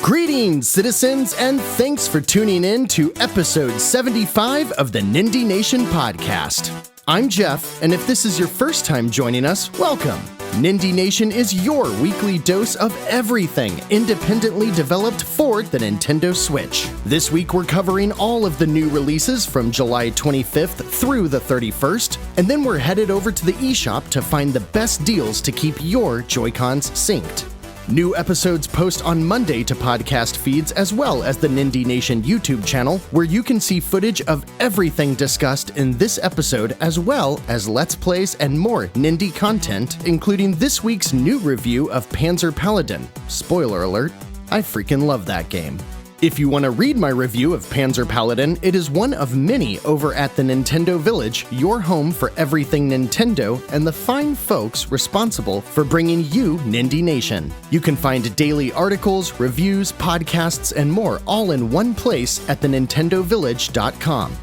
Greetings, citizens, and thanks for tuning in to episode 75 of the Nindie Nation podcast. I'm Jeff, and if this is your first time joining us, welcome. Nindie Nation is your weekly dose of everything independently developed for the Nintendo Switch. This week we're covering all of the new releases from July 25th through the 31st, and then we're headed over to the eShop to find the best deals to keep your Joy-Cons synced. New episodes post on Monday to podcast feeds as well as the Nindie Nation YouTube channel, where you can see footage of everything discussed in this episode as well as Let's Plays and more Nindy content, including this week's new review of Panzer Paladin. Spoiler alert, I freaking love that game. If you want to read my review of Panzer Paladin, it is one of many over at the Nintendo Village, your home for everything Nintendo and the fine folks responsible for bringing you Nindie Nation. You can find daily articles, reviews, podcasts, and more all in one place at thenintendovillage.com.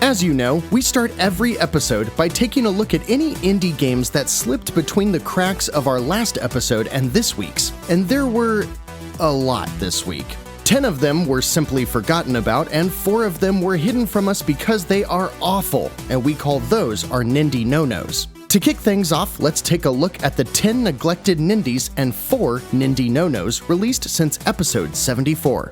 As you know, we start every episode by taking a look at any indie games that slipped between the cracks of our last episode and this week's, and there were a lot this week. 10 of them were simply forgotten about, and 4 of them were hidden from us because they are awful, and we call those our Nindy no-nos. To kick things off, let's take a look at the 10 neglected Nindies and 4 Nindy no-nos released since episode 74.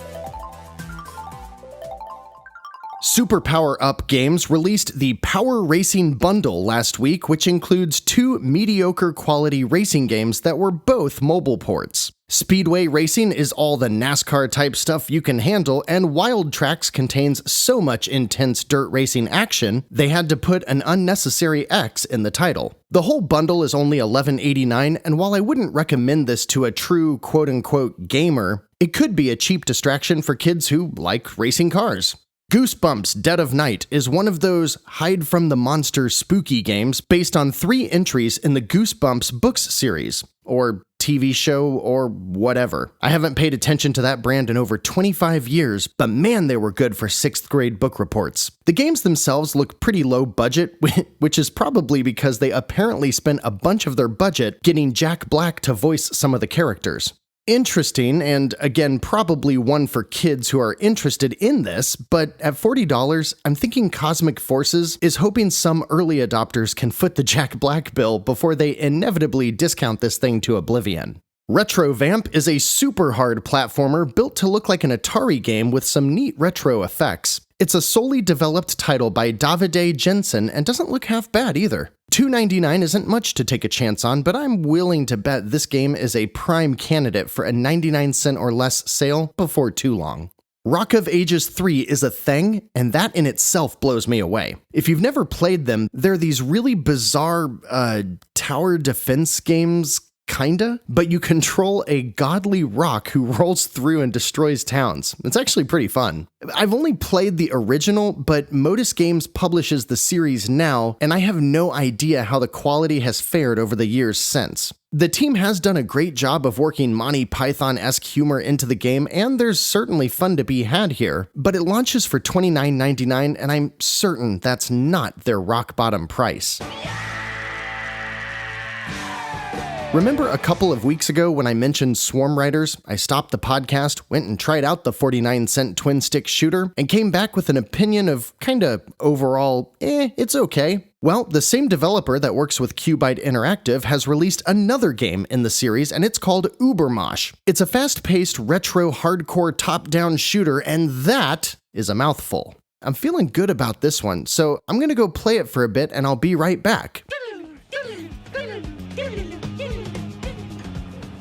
Super Power Up Games released the Power Racing Bundle last week, which includes 2 mediocre quality racing games that were both mobile ports. Speedway Racing is all the NASCAR type stuff you can handle, and Wild Tracks contains so much intense dirt racing action, they had to put an unnecessary X in the title. The whole bundle is only $11.89, and while I wouldn't recommend this to a true quote-unquote gamer, it could be a cheap distraction for kids who like racing cars. Goosebumps Dead of Night is one of those hide from the monster spooky games based on 3 entries in the Goosebumps books series, or TV show, or whatever. I haven't paid attention to that brand in over 25 years, but man, they were good for 6th grade book reports. The games themselves look pretty low budget, which is probably because they apparently spent a bunch of their budget getting Jack Black to voice some of the characters. Interesting, and again, probably one for kids who are interested in this, but at $40, I'm thinking Cosmic Forces is hoping some early adopters can foot the Jack Black bill before they inevitably discount this thing to oblivion. Retro Vamp is a super hard platformer built to look like an Atari game with some neat retro effects. It's a solely developed title by Davide Jensen and doesn't look half bad either. $2.99 isn't much to take a chance on, but I'm willing to bet this game is a prime candidate for a 99-cent or less sale before too long. Rock of Ages 3 is a thing, and that in itself blows me away. If you've never played them, they're these really bizarre tower defense games, kinda, but you control a godly rock who rolls through and destroys towns. It's actually pretty fun. I've only played the original, but Modus Games publishes the series now, and I have no idea how the quality has fared over the years since. The team has done a great job of working Monty Python-esque humor into the game, and there's certainly fun to be had here, but it launches for $29.99, and I'm certain that's not their rock-bottom price. Remember a couple of weeks ago when I mentioned Swarm Riders? I stopped the podcast, went and tried out the 49-cent twin-stick shooter, and came back with an opinion of kinda overall, it's okay. Well, the same developer that works with Cubite Interactive has released another game in the series, and it's called UBERMOSH. It's a fast-paced, retro, hardcore top-down shooter, and that is a mouthful. I'm feeling good about this one, so I'm gonna go play it for a bit, and I'll be right back.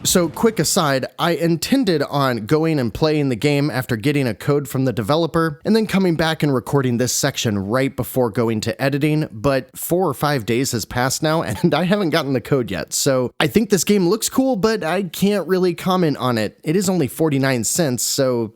So, quick aside, I intended on going and playing the game after getting a code from the developer, and then coming back and recording this section right before going to editing, but 4 or 5 days has passed now, and I haven't gotten the code yet, so I think this game looks cool, but I can't really comment on it. It is only 49 cents, so,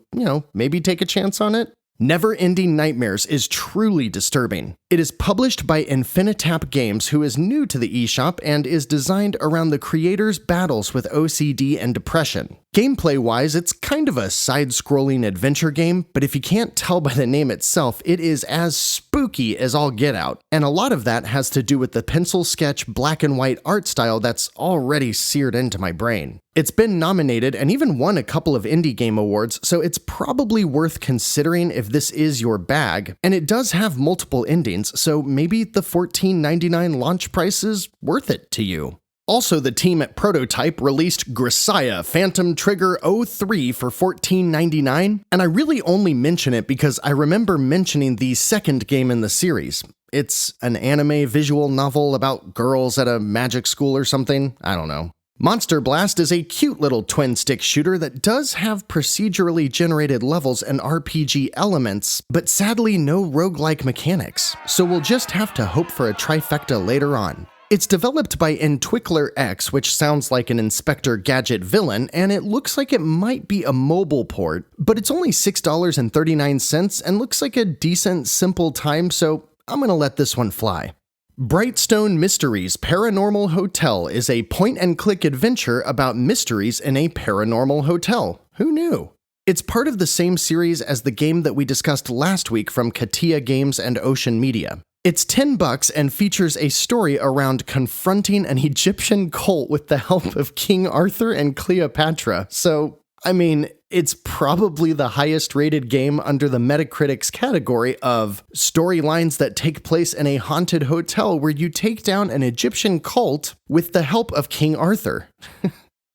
maybe take a chance on it. Never-Ending Nightmares is truly disturbing. It is published by Infinitap Games, who is new to the eShop and is designed around the creator's battles with OCD and depression. Gameplay-wise, it's kind of a side-scrolling adventure game, but if you can't tell by the name itself, it is as spooky as all get out. And a lot of that has to do with the pencil sketch black and white art style that's already seared into my brain. It's been nominated and even won a couple of indie game awards, so it's probably worth considering if this is your bag. And it does have multiple endings, so maybe the $14.99 launch price is worth it to you. Also, the team at Prototype released Grisaya Phantom Trigger 03 for $14.99, and I really only mention it because I remember mentioning the second game in the series. It's an anime visual novel about girls at a magic school or something, I don't know. Monster Blast is a cute little twin-stick shooter that does have procedurally generated levels and RPG elements, but sadly no roguelike mechanics, so we'll just have to hope for a trifecta later on. It's developed by Entwickler X, which sounds like an Inspector Gadget villain, and it looks like it might be a mobile port, but it's only $6.39 and looks like a decent, simple time, so I'm gonna let this one fly. Brightstone Mysteries Paranormal Hotel is a point-and-click adventure about mysteries in a paranormal hotel. Who knew? It's part of the same series as the game that we discussed last week from Katia Games and Ocean Media. It's $10 and features a story around confronting an Egyptian cult with the help of King Arthur and Cleopatra. So, I mean, it's probably the highest rated game under the Metacritic's category of storylines that take place in a haunted hotel where you take down an Egyptian cult with the help of King Arthur.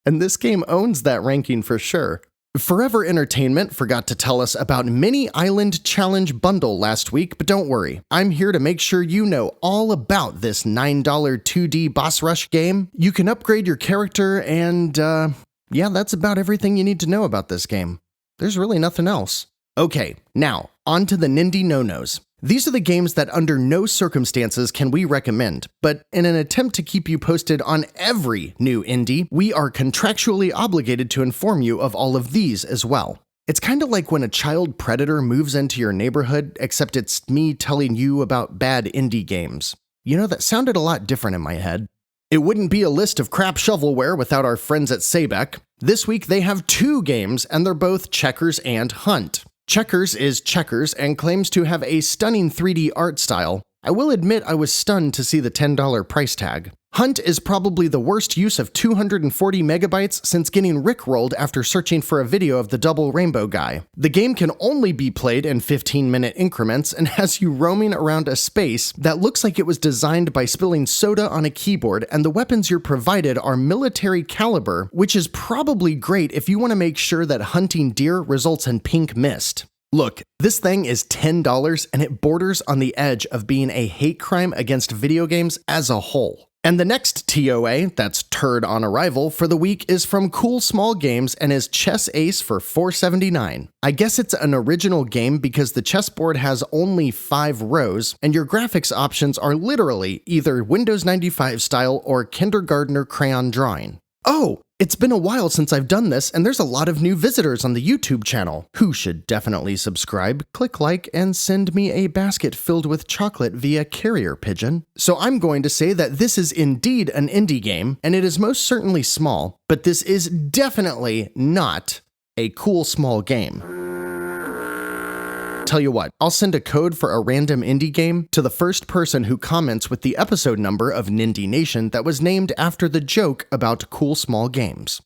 And this game owns that ranking for sure. Forever Entertainment forgot to tell us about Mini Island Challenge Bundle last week, but don't worry, I'm here to make sure you know all about this $9 2D boss rush game. You can upgrade your character and, yeah, that's about everything you need to know about this game. There's really nothing else. Okay, now, on to the Nindy no-nos. These are the games that under no circumstances can we recommend, but in an attempt to keep you posted on every new indie, we are contractually obligated to inform you of all of these as well. It's kind of like when a child predator moves into your neighborhood, except it's me telling you about bad indie games. You know, that sounded a lot different in my head. It wouldn't be a list of crap shovelware without our friends at Sabec. This week they have 2 games, and they're both Checkers and Hunt. Checkers is Checkers and claims to have a stunning 3D art style. I will admit I was stunned to see the $10 price tag. Hunt is probably the worst use of 240 megabytes since getting rickrolled after searching for a video of the double rainbow guy. The game can only be played in 15-minute increments and has you roaming around a space that looks like it was designed by spilling soda on a keyboard, and the weapons you're provided are military caliber, which is probably great if you want to make sure that hunting deer results in pink mist. Look, this thing is $10 and it borders on the edge of being a hate crime against video games as a whole. And the next TOA, that's Turd on Arrival, for the week is from Cool Small Games and is Chess Ace for $4.79. I guess it's an original game because the chessboard has only 5 rows, and your graphics options are literally either Windows 95 style or kindergartner crayon drawing. Oh, it's been a while since I've done this, and there's a lot of new visitors on the YouTube channel, who should definitely subscribe, click like, and send me a basket filled with chocolate via carrier pigeon. So I'm going to say that this is indeed an indie game, and it is most certainly small, but this is definitely not a cool small game. Tell you what, I'll send a code for a random indie game to the first person who comments with the episode number of Nindie Nation that was named after the joke about cool small games.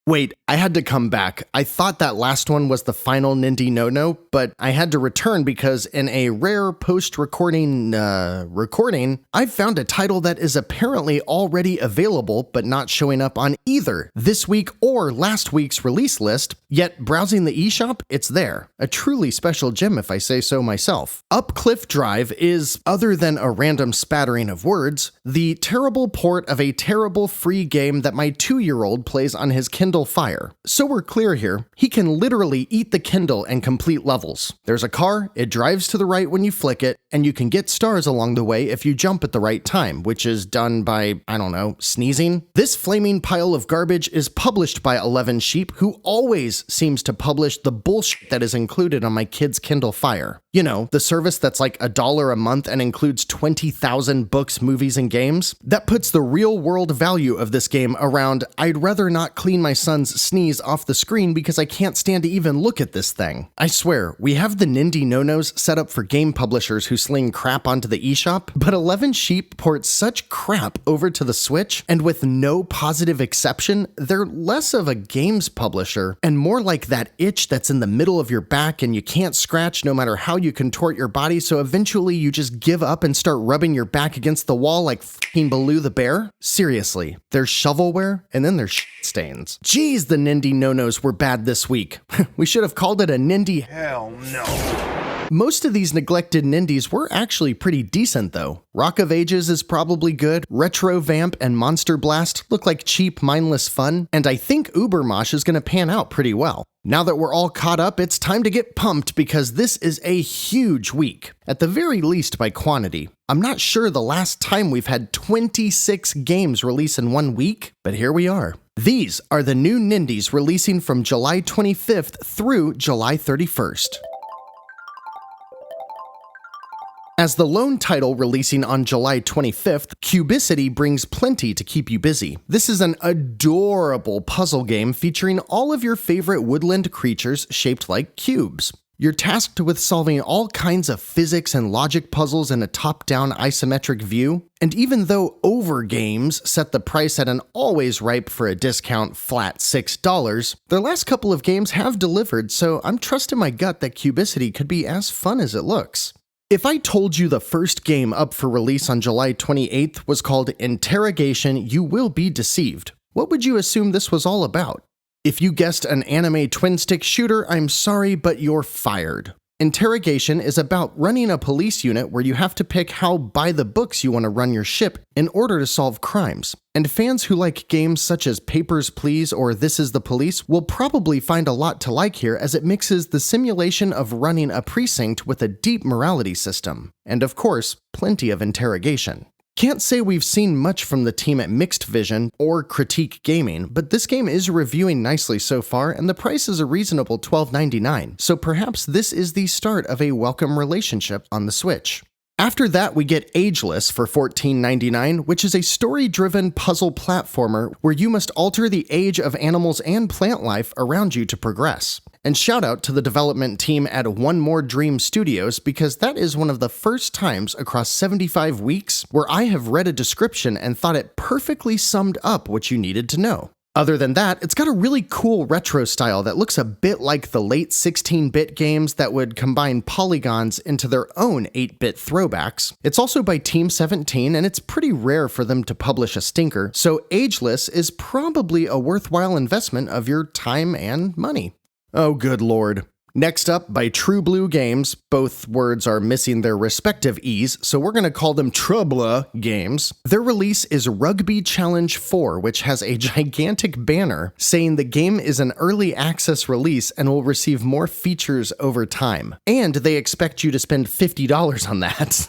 Wait, I had to come back. I thought that last one was the final Nindy no-no, but I had to return because in a rare post-recording recording, I found a title that is apparently already available but not showing up on either this week or last week's release list, yet browsing the eShop, it's there. A truly special gem if I say so myself. Up Cliff Drive is, other than a random spattering of words, the terrible port of a terrible free game that my 2-year-old plays on his Kindle Fire. So we're clear here, he can literally eat the Kindle and complete levels. There's a car, it drives to the right when you flick it, and you can get stars along the way if you jump at the right time, which is done by, I don't know, sneezing. This flaming pile of garbage is published by 11 Sheep, who always seems to publish the bullshit that is included on my kid's Kindle Fire. You know, the service that's like $1 a month and includes 20,000 books, movies, and games? That puts the real-world value of this game around, I'd rather not clean my son's sneeze off the screen because I can't stand to even look at this thing. I swear, we have the Nindie no-nos set up for game publishers who sling crap onto the eShop, but 11 Sheep ports such crap over to the Switch, and with no positive exception, they're less of a games publisher and more like that itch that's in the middle of your back and you can't scratch no matter how you contort your body, so eventually you just give up and start rubbing your back against the wall like f***ing Baloo the bear? Seriously, there's shovelware and then there's shit stains. Geez, the Nindie no-nos were bad this week. We should have called it a Nindy. Hell no. Most of these neglected Nindies were actually pretty decent though. Rock of Ages is probably good, Retro Vamp and Monster Blast look like cheap, mindless fun, and I think UBERMOSH is going to pan out pretty well. Now that we're all caught up, it's time to get pumped because this is a huge week, at the very least by quantity. I'm not sure the last time we've had 26 games release in one week, but here we are. These are the new Nindies releasing from July 25th through July 31st. As the lone title releasing on July 25th, Cubicity brings plenty to keep you busy. This is an adorable puzzle game featuring all of your favorite woodland creatures shaped like cubes. You're tasked with solving all kinds of physics and logic puzzles in a top-down isometric view, and even though Overgames set the price at an always ripe for a discount flat $6, their last couple of games have delivered, so I'm trusting my gut that Cubicity could be as fun as it looks. If I told you the first game up for release on July 28th was called Interrogation, you will be deceived. What would you assume this was all about? If you guessed an anime twin-stick shooter, I'm sorry, but you're fired. Interrogation is about running a police unit where you have to pick how by the books you want to run your ship in order to solve crimes. And fans who like games such as Papers, Please or This Is the Police will probably find a lot to like here as it mixes the simulation of running a precinct with a deep morality system. And of course, plenty of interrogation. Can't say we've seen much from the team at Mixed Vision or Critique Gaming, but this game is reviewing nicely so far and the price is a reasonable $12.99, so perhaps this is the start of a welcome relationship on the Switch. After that, we get Ageless for $14.99, which is a story-driven puzzle platformer where you must alter the age of animals and plant life around you to progress. And shout out to the development team at One More Dream Studios because that is one of the first times across 75 weeks where I have read a description and thought it perfectly summed up what you needed to know. Other than that, it's got a really cool retro style that looks a bit like the late 16-bit games that would combine polygons into their own 8-bit throwbacks. It's also by Team 17, and it's pretty rare for them to publish a stinker, so Ageless is probably a worthwhile investment of your time and money. Oh, good lord. Next up, by True Blue Games, both words are missing their respective E's, so we're going to call them Trouble Games. Their release is Rugby Challenge 4, which has a gigantic banner saying the game is an early access release and will receive more features over time. And they expect you to spend $50 on that.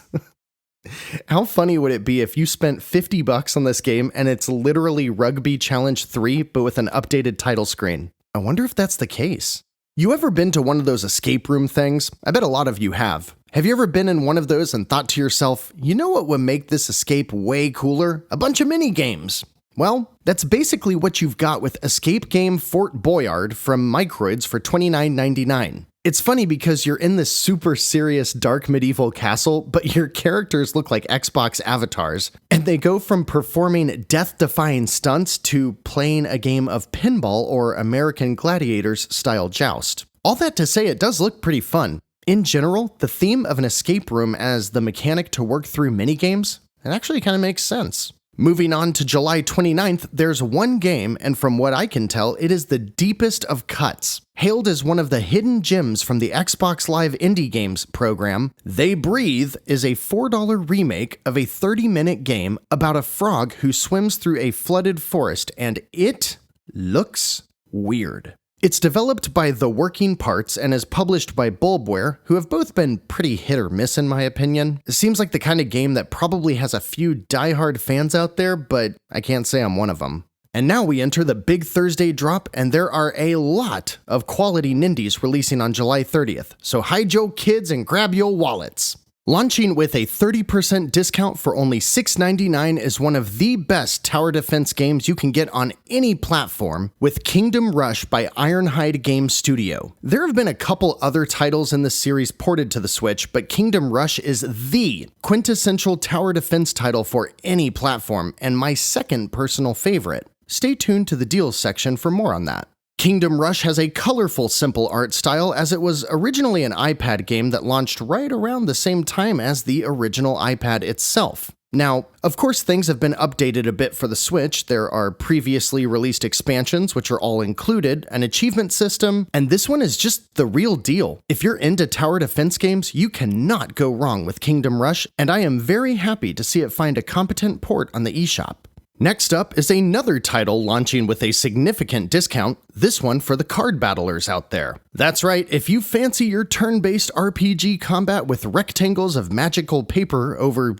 How funny would it be if you spent $50 on this game and it's literally Rugby Challenge 3, but with an updated title screen? I wonder if that's the case. You ever been to one of those escape room things? I bet a lot of you have. Have you ever been in one of those and thought to yourself, you know what would make this escape way cooler? A bunch of mini games. Well, that's basically what you've got with Escape Game Fort Boyard from Microids for $29.99. It's funny because you're in this super serious dark medieval castle, but your characters look like Xbox avatars, and they go from performing death-defying stunts to playing a game of pinball or American Gladiators style joust. All that to say, it does look pretty fun. In general, the theme of an escape room as the mechanic to work through minigames, it actually kind of makes sense. Moving on to July 29th, there's one game, and from what I can tell, it is the deepest of cuts. Hailed as one of the hidden gems from the Xbox Live Indie Games program, They Breathe is a $4 remake of a 30-minute game about a frog who swims through a flooded forest, and it looks weird. It's developed by The Working Parts and is published by Bulbware, who have both been pretty hit or miss in my opinion. It seems like the kind of game that probably has a few diehard fans out there, but I can't say I'm one of them. And now we enter the big Thursday drop, and there are a lot of quality Nindies releasing on July 30th, so hide your kids and grab your wallets. Launching with a 30% discount for only $6.99 is one of the best tower defense games you can get on any platform with Kingdom Rush by Ironhide Game Studio. There have been a couple other titles in this series ported to the Switch, but Kingdom Rush is the quintessential tower defense title for any platform, and my second personal favorite. Stay tuned to the deals section for more on that. Kingdom Rush has a colorful, simple art style, as it was originally an iPad game that launched right around the same time as the original iPad itself. Now, of course, things have been updated a bit for the Switch. There are previously released expansions, which are all included, an achievement system, and this one is just the real deal. If you're into tower defense games, you cannot go wrong with Kingdom Rush, and I am very happy to see it find a competent port on the eShop. Next up is another title launching with a significant discount, this one for the card battlers out there. That's right, if you fancy your turn-based RPG combat with rectangles of magical paper over,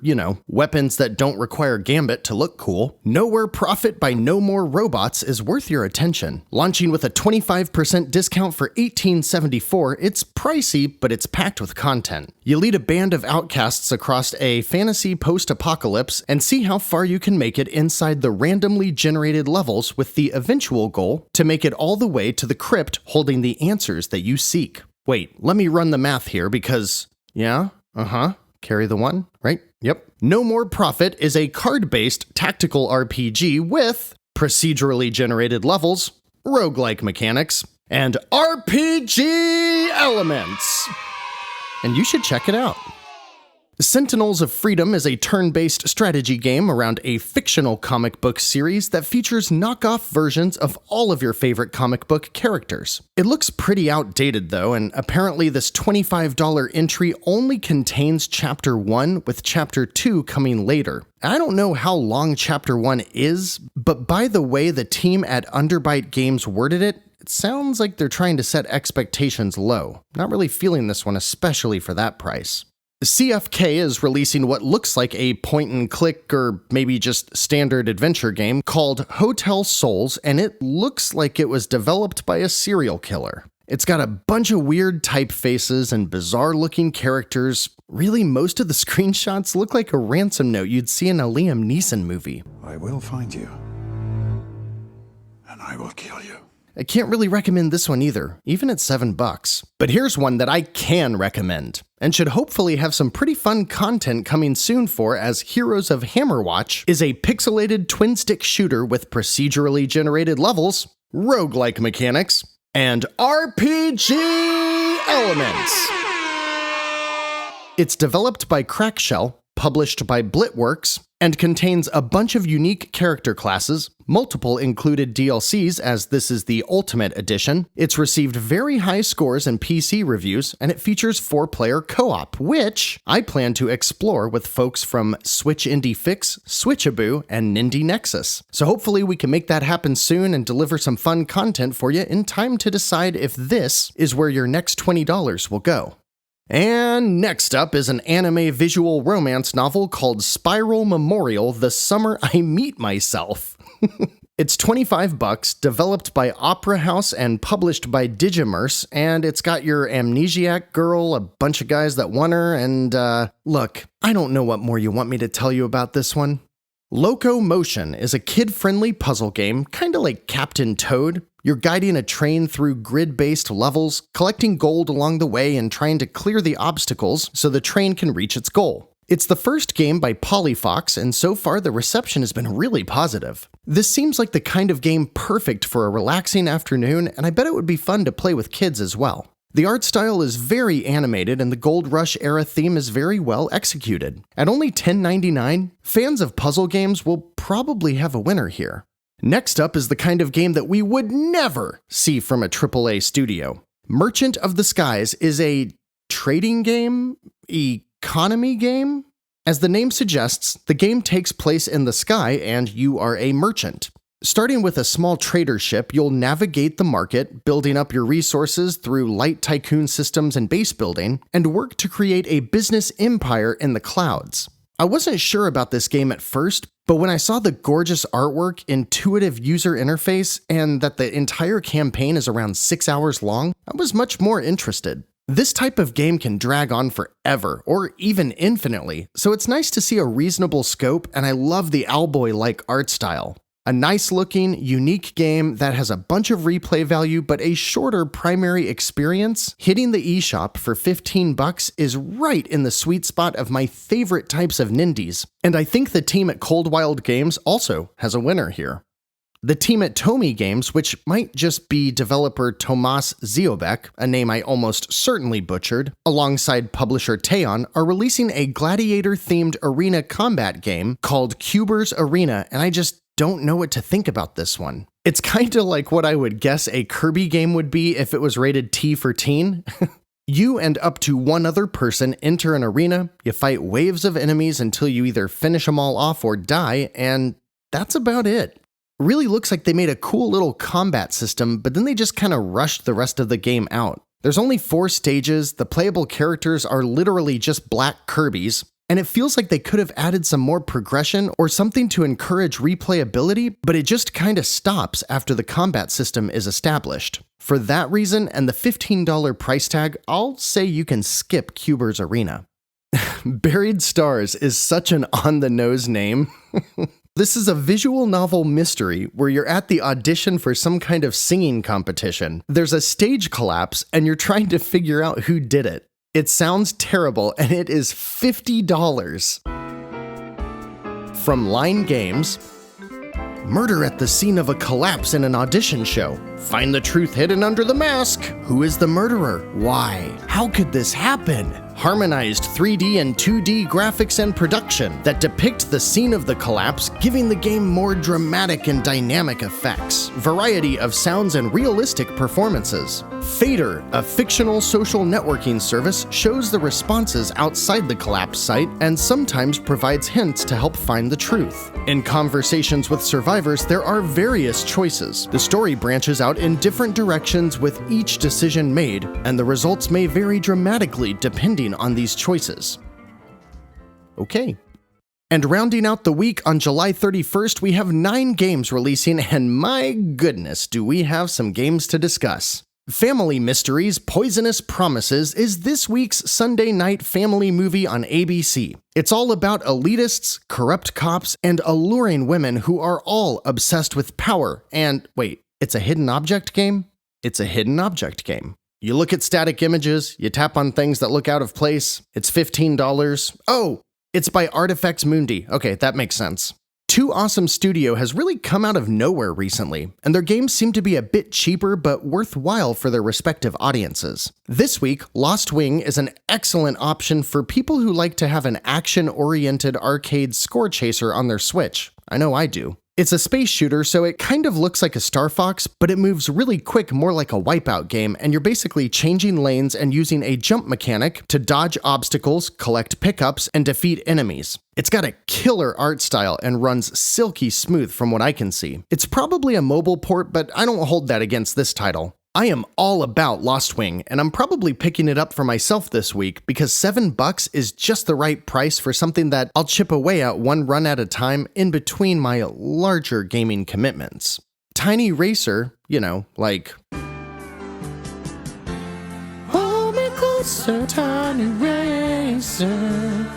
weapons that don't require gambit to look cool, Nowhere Profit by No More Robots is worth your attention. Launching with a 25% discount for $18.74, it's pricey, but it's packed with content. You lead a band of outcasts across a fantasy post-apocalypse and see how far you can make it inside the randomly generated levels, with the eventual goal to make it all the way to the crypt holding the answers that you seek. Wait, let me run the math here because, carry the one, right? Yep. No More Profit is a card-based tactical RPG with procedurally generated levels, roguelike mechanics, and RPG elements. And you should check it out. Sentinels of Freedom is a turn-based strategy game around a fictional comic book series that features knockoff versions of all of your favorite comic book characters. It looks pretty outdated though, and apparently this $25 entry only contains Chapter 1, with Chapter 2 coming later. I don't know how long Chapter 1 is, but by the way the team at Underbite Games worded it, it sounds like they're trying to set expectations low. Not really feeling this one, especially for that price. CFK is releasing what looks like a point-and-click or maybe just standard adventure game called Hotel Souls, and it looks like it was developed by a serial killer. It's got a bunch of weird typefaces and bizarre-looking characters. Really, most of the screenshots look like a ransom note you'd see in a Liam Neeson movie. I will find you, and I will kill you. I can't really recommend this one either, even at $7. But here's one that I can recommend, and should hopefully have some pretty fun content coming soon for, as Heroes of Hammerwatch is a pixelated twin-stick shooter with procedurally generated levels, roguelike mechanics, and RPG elements. It's developed by Crackshell, published by Blitworks, and contains a bunch of unique character classes, multiple included DLCs as this is the Ultimate Edition. It's received very high scores in PC reviews, and it features 4-player co-op, which I plan to explore with folks from Switch Indie Fix, Switchaboo, and Nindy Nexus. So hopefully we can make that happen soon and deliver some fun content for you in time to decide if this is where your next $20 will go. And next up is an anime visual romance novel called Spiral Memorial: The Summer I Meet Myself. It's $25, developed by Opera House and published by Digimerse, and it's got your amnesiac girl, a bunch of guys that want her, and look, I don't know what more you want me to tell you about this one. Locomotion is a kid-friendly puzzle game, kinda like Captain Toad. You're guiding a train through grid-based levels, collecting gold along the way and trying to clear the obstacles so the train can reach its goal. It's the first game by Polyfox, and so far the reception has been really positive. This seems like the kind of game perfect for a relaxing afternoon, and I bet it would be fun to play with kids as well. The art style is very animated, and the Gold Rush era theme is very well executed. At only $10.99, fans of puzzle games will probably have a winner here. Next up is the kind of game that we would never see from a AAA studio. Merchant of the Skies is a trading game? Economy game? As the name suggests, the game takes place in the sky and you are a merchant. Starting with a small trader ship, you'll navigate the market, building up your resources through light tycoon systems and base building, and work to create a business empire in the clouds. I wasn't sure about this game at first, but when I saw the gorgeous artwork, intuitive user interface, and that the entire campaign is around 6 hours long, I was much more interested. This type of game can drag on forever, or even infinitely, so it's nice to see a reasonable scope, and I love the Owlboy-like art style. A nice-looking, unique game that has a bunch of replay value but a shorter primary experience, hitting the eShop for $15 is right in the sweet spot of my favorite types of Nindies, and I think the team at Cold Wild Games also has a winner here. The team at Tomy Games, which might just be developer Tomas Ziobek, a name I almost certainly butchered, alongside publisher Teon, are releasing a gladiator-themed arena combat game called Cuber's Arena, and I just don't know what to think about this one. It's kinda like what I would guess a Kirby game would be if it was rated T for teen. You and up to one other person enter an arena, you fight waves of enemies until you either finish them all off or die, and that's about it. Really looks like they made a cool little combat system, but then they just kinda rushed the rest of the game out. There's only 4 stages, the playable characters are literally just black Kirbys, and it feels like they could have added some more progression or something to encourage replayability, but it just kinda stops after the combat system is established. For that reason, and the $15 price tag, I'll say you can skip Cuber's Arena. Buried Stars is such an on-the-nose name. This is a visual novel mystery where you're at the audition for some kind of singing competition. There's a stage collapse, and you're trying to figure out who did it. It sounds terrible, and it is $50. From Line Games, murder at the scene of a collapse in an audition show. Find the truth hidden under the mask. Who is the murderer? Why? How could this happen? Harmonized 3D and 2D graphics and production that depict the scene of the collapse, giving the game more dramatic and dynamic effects. Variety of sounds and realistic performances. Fader, a fictional social networking service, shows the responses outside the collapse site and sometimes provides hints to help find the truth. In conversations with survivors, there are various choices. The story branches out in different directions with each decision made, and the results may vary dramatically depending on these choices. Okay. And rounding out the week on July 31st, we have 9 games releasing, and my goodness, do we have some games to discuss. Family Mysteries: Poisonous Promises is this week's Sunday night family movie on ABC. It's all about elitists, corrupt cops, and alluring women who are all obsessed with power. And wait, it's a hidden object game? It's a hidden object game. You look at static images, you tap on things that look out of place, it's $15. Oh, it's by Artifex Mundi. Okay, that makes sense. Two Awesome Studio has really come out of nowhere recently, and their games seem to be a bit cheaper but worthwhile for their respective audiences. This week, Lost Wing is an excellent option for people who like to have an action-oriented arcade score chaser on their Switch. I know I do. It's a space shooter, so it kind of looks like a Star Fox, but it moves really quick, more like a Wipeout game, and you're basically changing lanes and using a jump mechanic to dodge obstacles, collect pickups, and defeat enemies. It's got a killer art style and runs silky smooth from what I can see. It's probably a mobile port, but I don't hold that against this title. I am all about Lost Wing, and I'm probably picking it up for myself this week because $7 is just the right price for something that I'll chip away at one run at a time in between my larger gaming commitments. Tiny Racer, you know, like... Hold me closer, Tiny Racer.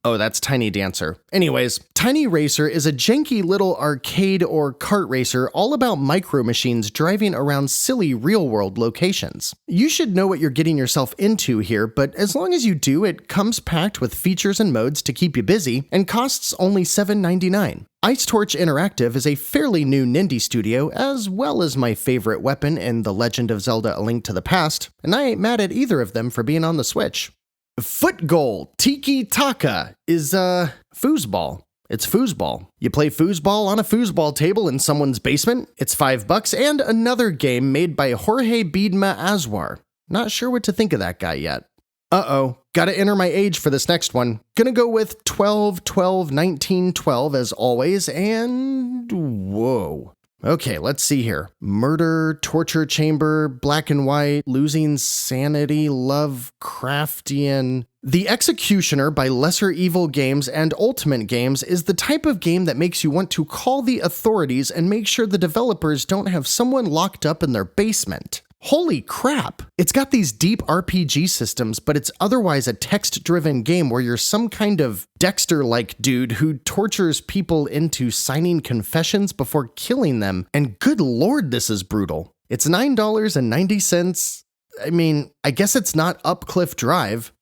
Oh, that's Tiny Dancer. Anyways, Tiny Racer is a janky little arcade or kart racer all about micro machines driving around silly real-world locations. You should know what you're getting yourself into here, but as long as you do, it comes packed with features and modes to keep you busy and costs only $7.99. Ice Torch Interactive is a fairly new Nindy studio, as well as my favorite weapon in The Legend of Zelda: A Link to the Past, and I ain't mad at either of them for being on the Switch. Foot Goal Tiki Taka is, foosball. It's foosball. You play foosball on a foosball table in someone's basement, it's $5, and another game made by Jorge Biedma Azwar. Not sure what to think of that guy yet. Uh-oh, gotta enter my age for this next one. Gonna go with 12, 12, 19, 12 as always, and whoa. Okay, let's see here. Murder, torture chamber, black and white, losing sanity, Lovecraftian. The Executioner by Lesser Evil Games and Ultimate Games is the type of game that makes you want to call the authorities and make sure the developers don't have someone locked up in their basement. Holy crap! It's got these deep RPG systems, but it's otherwise a text-driven game where you're some kind of Dexter-like dude who tortures people into signing confessions before killing them, and good lord, this is brutal. It's $9.90. I mean, I guess it's not Up Cliff Drive.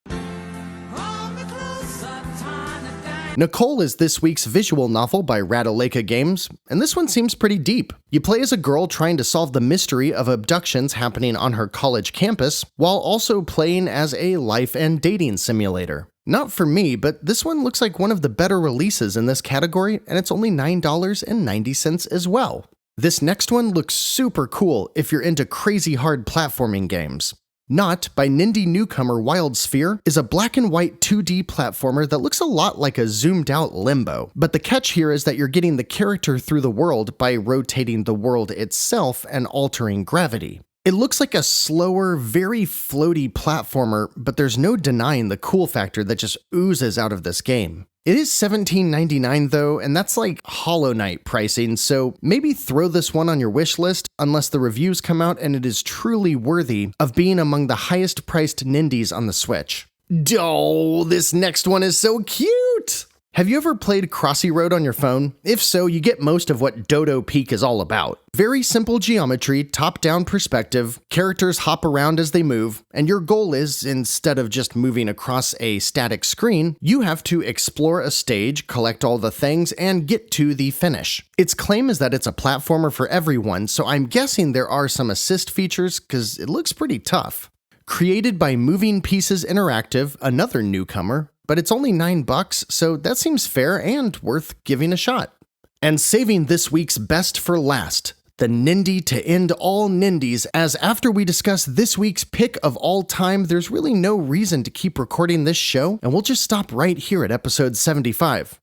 Nicole is this week's visual novel by Radaleka Games, and this one seems pretty deep. You play as a girl trying to solve the mystery of abductions happening on her college campus, while also playing as a life and dating simulator. Not for me, but this one looks like one of the better releases in this category, and it's only $9.90 as well. This next one looks super cool if you're into crazy hard platforming games. Not by Nindy newcomer Wild Sphere is a black and white 2D platformer that looks a lot like a zoomed out Limbo, but the catch here is that you're getting the character through the world by rotating the world itself and altering gravity. It looks like a slower, very floaty platformer, but there's no denying the cool factor that just oozes out of this game. It is $17.99 though, and that's like Hollow Knight pricing, so maybe throw this one on your wish list unless the reviews come out and it is truly worthy of being among the highest priced Nindies on the Switch. Oh, this next one is so cute! Have you ever played Crossy Road on your phone? If so, you get most of what Dodo Peak is all about. Very simple geometry, top-down perspective, characters hop around as they move, and your goal is, instead of just moving across a static screen, you have to explore a stage, collect all the things, and get to the finish. Its claim is that it's a platformer for everyone, so I'm guessing there are some assist features, because it looks pretty tough. Created by Moving Pieces Interactive, another newcomer, but it's only $9, so that seems fair and worth giving a shot. And saving this week's best for last, the Nindy to end all Nindies, as after we discuss this week's pick of all time, there's really no reason to keep recording this show, and we'll just stop right here at episode 75.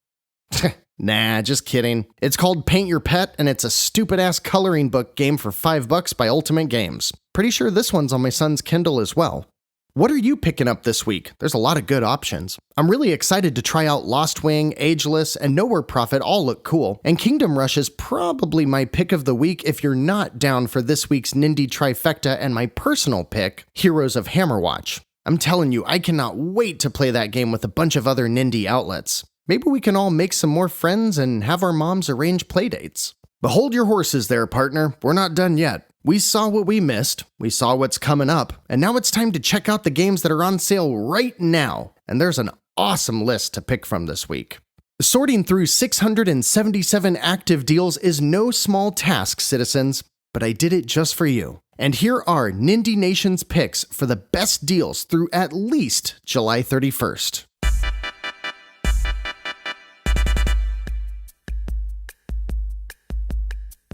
Nah, just kidding. It's called Paint Your Pet, and it's a stupid-ass coloring book game for $5 by Ultimate Games. Pretty sure this one's on my son's Kindle as well. What are you picking up this week? There's a lot of good options. I'm really excited to try out Lost Wing, Ageless, and Nowhere Prophet all look cool, and Kingdom Rush is probably my pick of the week if you're not down for this week's Nindy trifecta and my personal pick, Heroes of Hammerwatch. I'm telling you, I cannot wait to play that game with a bunch of other Nindy outlets. Maybe we can all make some more friends and have our moms arrange playdates. But hold your horses there, partner. We're not done yet. We saw what we missed, we saw what's coming up, and now it's time to check out the games that are on sale right now. And there's an awesome list to pick from this week. Sorting through 677 active deals is no small task, citizens, but I did it just for you. And here are Nindie Nation's picks for the best deals through at least July 31st.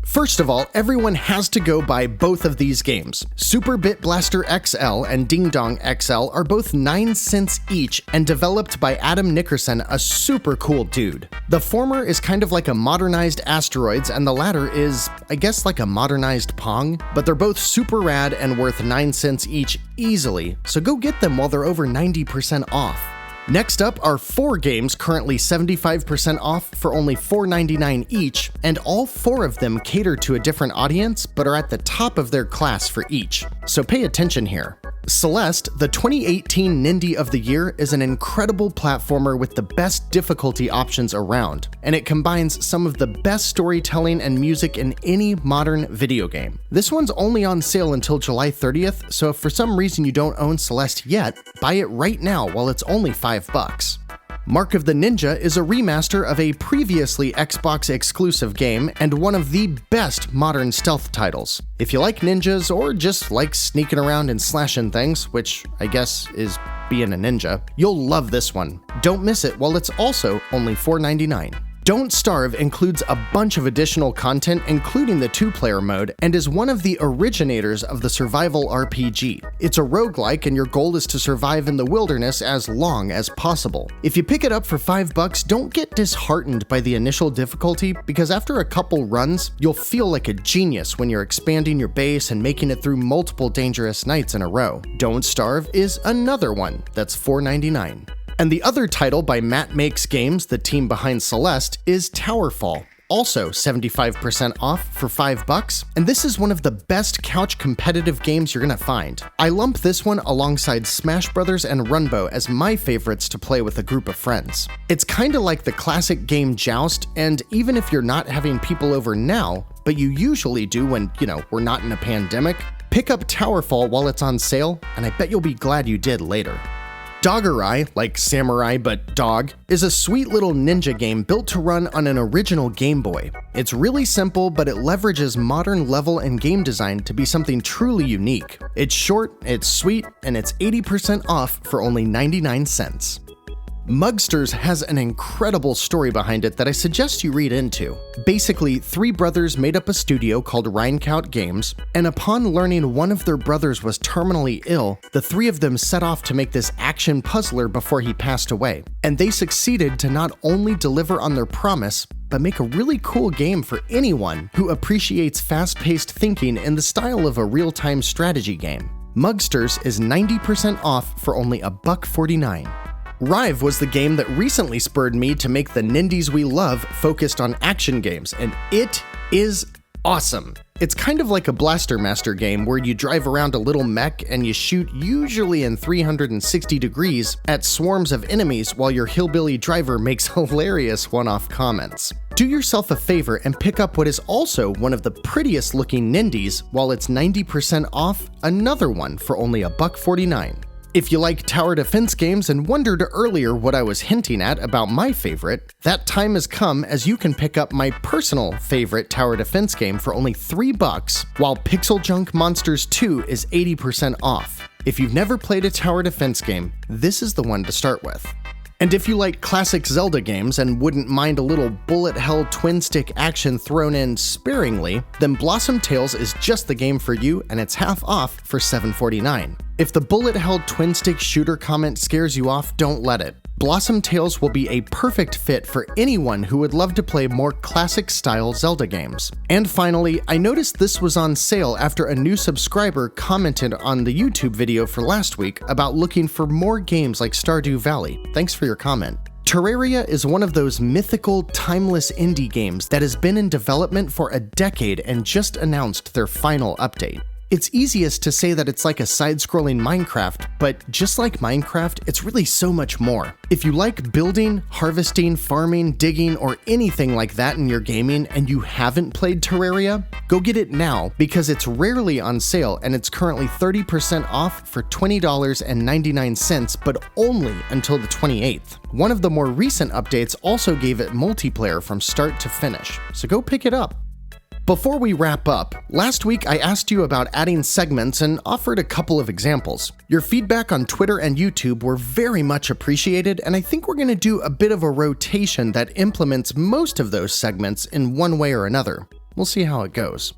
First of all, everyone has to go buy both of these games. Super Bit Blaster XL and Ding Dong XL are both 9 cents each and developed by Adam Nickerson, a super cool dude. The former is kind of like a modernized Asteroids, and the latter is, I guess, like a modernized Pong, but they're both super rad and worth 9 cents each easily, so go get them while they're over 90% off. Next up are 4 games currently 75% off for only $4.99 each, and all 4 of them cater to a different audience but are at the top of their class for each. So pay attention here. Celeste, the 2018 Nindy of the Year, is an incredible platformer with the best difficulty options around, and it combines some of the best storytelling and music in any modern video game. This one's only on sale until July 30th, so if for some reason you don't own Celeste yet, buy it right now while it's only $5. Mark of the Ninja is a remaster of a previously Xbox exclusive game and one of the best modern stealth titles. If you like ninjas or just like sneaking around and slashing things, which I guess is being a ninja, you'll love this one. Don't miss it while it's also only $4.99. Don't Starve includes a bunch of additional content, including the 2-player mode, and is one of the originators of the survival RPG. It's a roguelike, and your goal is to survive in the wilderness as long as possible. If you pick it up for $5, don't get disheartened by the initial difficulty, because after a couple runs, you'll feel like a genius when you're expanding your base and making it through multiple dangerous nights in a row. Don't Starve is another one that's $4.99. And the other title by Matt Makes Games, the team behind Celeste, is Towerfall, also 75% off for $5, and this is one of the best couch competitive games you're gonna find. I lump this one alongside Smash Bros. And Runbow as my favorites to play with a group of friends. It's kinda like the classic game Joust, and even if you're not having people over now, but you usually do when, we're not in a pandemic, pick up Towerfall while it's on sale, and I bet you'll be glad you did later. Doggerai, like samurai but dog, is a sweet little ninja game built to run on an original Game Boy. It's really simple, but it leverages modern level and game design to be something truly unique. It's short, it's sweet, and it's 80% off for only 99 cents. Mugsters has an incredible story behind it that I suggest you read into. Basically, 3 brothers made up a studio called Rhinecout Games, and upon learning one of their brothers was terminally ill, the 3 of them set off to make this action puzzler before he passed away. And they succeeded to not only deliver on their promise, but make a really cool game for anyone who appreciates fast-paced thinking in the style of a real-time strategy game. Mugsters is 90% off for only $1.49. Rive was the game that recently spurred me to make the Nindies we love focused on action games, and it is awesome. It's kind of like a Blaster Master game where you drive around a little mech and you shoot, usually in 360 degrees, at swarms of enemies while your hillbilly driver makes hilarious one-off comments. Do yourself a favor and pick up what is also one of the prettiest looking Nindies while it's 90% off another one for only $1.49. If you like tower defense games and wondered earlier what I was hinting at about my favorite, that time has come as you can pick up my personal favorite tower defense game for only $3, while Pixel Junk Monsters 2 is 80% off. If you've never played a tower defense game, this is the one to start with. And if you like classic Zelda games and wouldn't mind a little bullet hell twin-stick action thrown in sparingly, then Blossom Tales is just the game for you, and it's half off for $7.49. If the bullet hell twin-stick shooter comment scares you off, don't let it. Blossom Tales will be a perfect fit for anyone who would love to play more classic-style Zelda games. And finally, I noticed this was on sale after a new subscriber commented on the YouTube video for last week about looking for more games like Stardew Valley. Thanks for your comment. Terraria is one of those mythical, timeless indie games that has been in development for a decade and just announced their final update. It's easiest to say that it's like a side-scrolling Minecraft, but just like Minecraft, it's really so much more. If you like building, harvesting, farming, digging, or anything like that in your gaming and you haven't played Terraria, go get it now because it's rarely on sale and it's currently 30% off for $20.99, but only until the 28th. One of the more recent updates also gave it multiplayer from start to finish, so go pick it up. Before we wrap up, last week I asked you about adding segments and offered a couple of examples. Your feedback on Twitter and YouTube were very much appreciated, and I think we're going to do a bit of a rotation that implements most of those segments in one way or another. We'll see how it goes.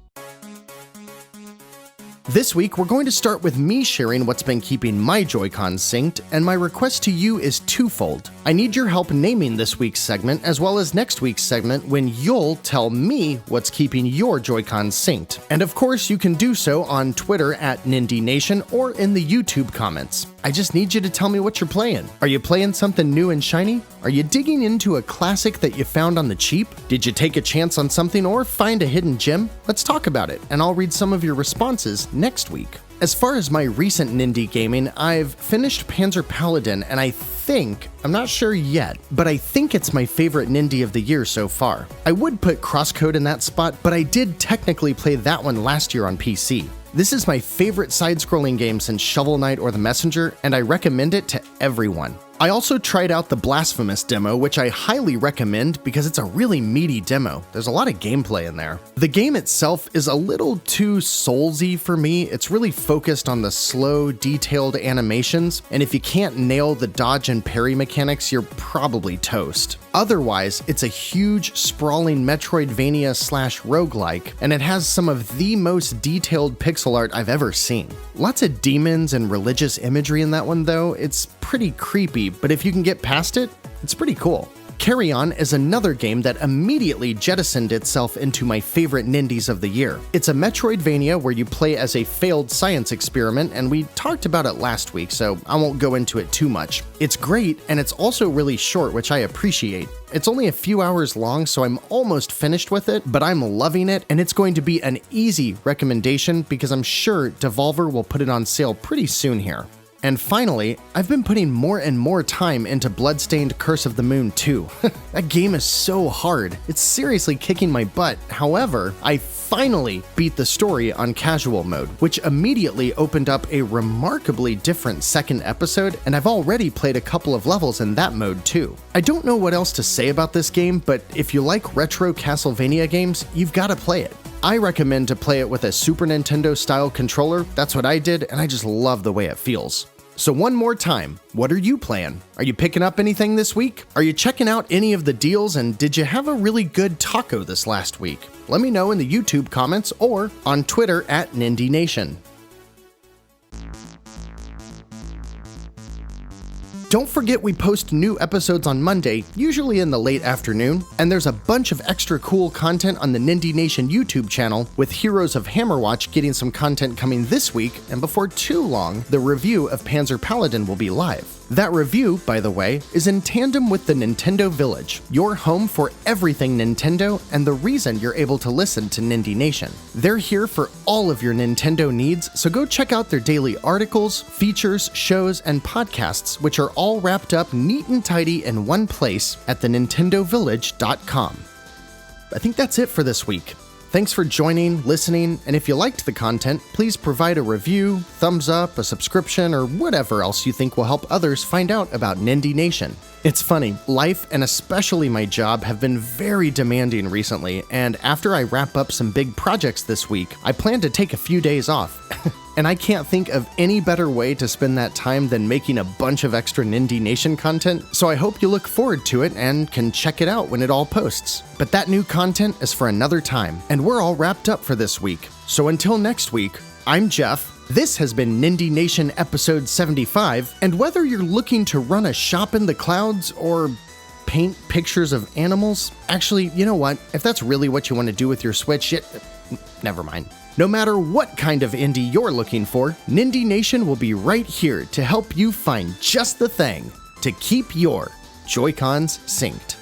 This week, we're going to start with me sharing what's been keeping my Joy-Cons synced, and my request to you is twofold. I need your help naming this week's segment, as well as next week's segment when you'll tell me what's keeping your Joy-Cons synced. And of course, you can do so on Twitter at Nindie Nation or in the YouTube comments. I just need you to tell me what you're playing. Are you playing something new and shiny? Are you digging into a classic that you found on the cheap? Did you take a chance on something or find a hidden gem? Let's talk about it, and I'll read some of your responses next week. As far as my recent Nindy gaming, I've finished Panzer Paladin, and I'm not sure yet, but I think it's my favorite Nindy of the year so far. I would put Crosscode in that spot, but I did technically play that one last year on PC. This is my favorite side-scrolling game since Shovel Knight or The Messenger, and I recommend it to everyone. I also tried out the Blasphemous demo, which I highly recommend because it's a really meaty demo. There's a lot of gameplay in there. The game itself is a little too Soulsy for me. It's really focused on the slow, detailed animations, and if you can't nail the dodge and parry mechanics, you're probably toast. Otherwise, it's a huge, sprawling Metroidvania/roguelike, and it has some of the most detailed pixel art I've ever seen. Lots of demons and religious imagery in that one though. It's pretty creepy, but if you can get past it, it's pretty cool. Carry On is another game that immediately jettisoned itself into my favorite Nindies of the year. It's a Metroidvania where you play as a failed science experiment, and we talked about it last week, so I won't go into it too much. It's great, and it's also really short, which I appreciate. It's only a few hours long, so I'm almost finished with it, but I'm loving it, and it's going to be an easy recommendation because I'm sure Devolver will put it on sale pretty soon here. And finally, I've been putting more and more time into Bloodstained Curse of the Moon 2. That game is so hard. It's seriously kicking my butt. However, I finally beat the story on casual mode, which immediately opened up a remarkably different second episode, and I've already played a couple of levels in that mode too. I don't know what else to say about this game, but if you like retro Castlevania games, you've got to play it. I recommend to play it with a Super Nintendo style controller. That's what I did, and I just love the way it feels. So one more time, what are you playing? Are you picking up anything this week? Are you checking out any of the deals, and did you have a really good taco this last week? Let me know in the YouTube comments or on Twitter at Nindie Nation. Don't forget we post new episodes on Monday, usually in the late afternoon, and there's a bunch of extra cool content on the Nindie Nation YouTube channel, with Heroes of Hammerwatch getting some content coming this week, and before too long, the review of Panzer Paladin will be live. That review, by the way, is in tandem with the Nintendo Village, your home for everything Nintendo and the reason you're able to listen to Nindie Nation. They're here for all of your Nintendo needs, so go check out their daily articles, features, shows, and podcasts, which are all wrapped up neat and tidy in one place at thenintendovillage.com. I think that's it for this week. Thanks for joining, listening, and if you liked the content, please provide a review, thumbs up, a subscription, or whatever else you think will help others find out about Nindie Nation. It's funny, life and especially my job have been very demanding recently, and after I wrap up some big projects this week, I plan to take a few days off. And I can't think of any better way to spend that time than making a bunch of extra Nindie Nation content, so I hope you look forward to it and can check it out when it all posts. But that new content is for another time, and we're all wrapped up for this week. So until next week, I'm Jeff. This has been Nindie Nation episode 75, and whether you're looking to run a shop in the clouds or paint pictures of animals, actually, you know what? If that's really what you want to do with your Switch, never mind. No matter what kind of indie you're looking for, Nindie Nation will be right here to help you find just the thing to keep your Joy-Cons synced.